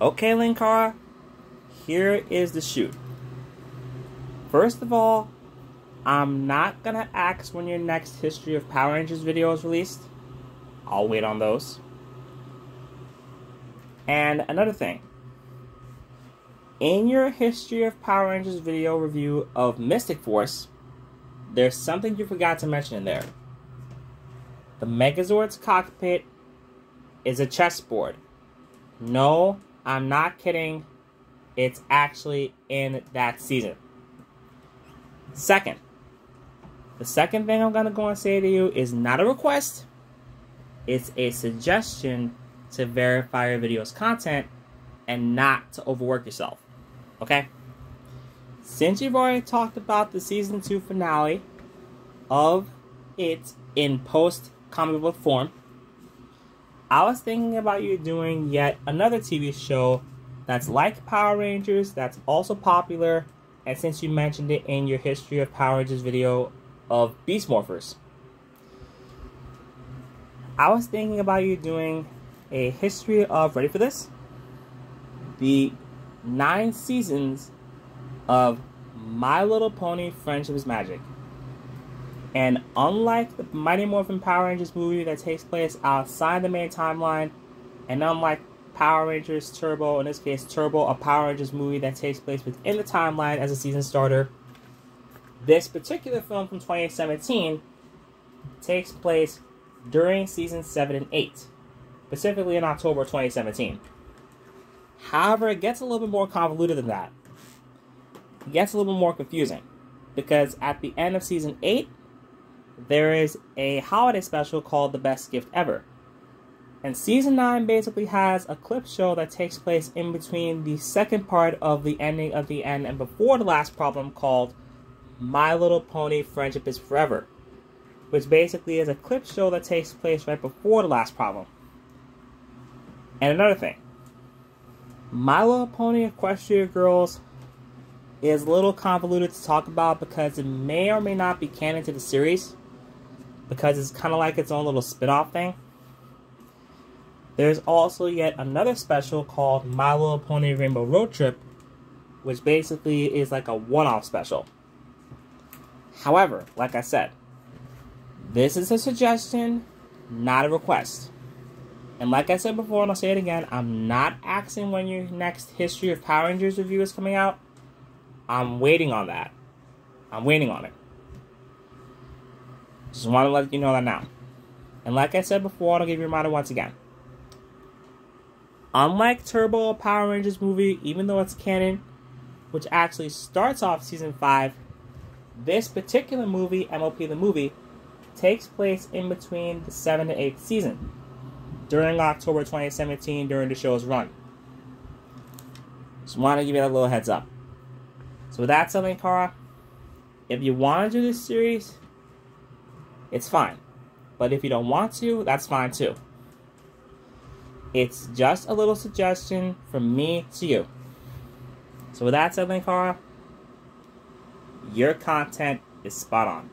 Okay, Linkara, here is the shoot. First of all, I'm not gonna ask when your next History of Power Rangers video is released. I'll wait on those. And another thing. In your History of Power Rangers video review of Mystic Force, there's something you forgot to mention in there. The Megazord's cockpit is a chessboard. No, I'm not kidding. It's actually in that season. Second, the second thing I'm going to go and say to you is not a request. It's a suggestion to verify your video's content and not to overwork yourself. Okay? Since you've already talked about the Season 2 finale of it in post-comic book form, I was thinking about you doing yet another TV show that's like Power Rangers, that's also popular, and since you mentioned it in your History of Power Rangers video of Beast Morphers, I was thinking about you doing a history of, ready for this? The 9 seasons of My Little Pony Friendship is Magic. And unlike the Mighty Morphin Power Rangers movie that takes place outside the main timeline, and unlike Power Rangers Turbo, in this case Turbo, a Power Rangers movie that takes place within the timeline as a season starter, this particular film from 2017 takes place during seasons 7 and 8, specifically in October 2017. However, it gets a little bit more convoluted than that. It gets a little bit more confusing, because at the end of season 8, there is a holiday special called The Best Gift Ever. And season 9 basically has a clip show that takes place in between the second part of the ending of the end and before the last problem, called My Little Pony Friendship is Forever, which basically is a clip show that takes place right before the last problem. And another thing, My Little Pony Equestria Girls is a little convoluted to talk about because it may or may not be canon to the series, because it's kind of like its own little spin-off thing. There's also yet another special called My Little Pony Rainbow Road Trip, which basically is like a one-off special. However, like I said, this is a suggestion, not a request. And like I said before, and I'll say it again, I'm not asking when your next History of Power Rangers review is coming out. I'm waiting on that. I'm waiting on it. Just want to let you know that now. And like I said before, I'll give you a reminder once again. Unlike Turbo, Power Rangers movie, even though it's canon, which actually starts off season 5, this particular movie, MOP the movie, takes place in between the 7th and 8th season, during October 2017, during the show's run. Just want to give you a little heads up. So with that said, Linkara, if you want to do this series, it's fine. But if you don't want to, that's fine too. It's just a little suggestion from me to you. So with that said, Linkara, your content is spot on.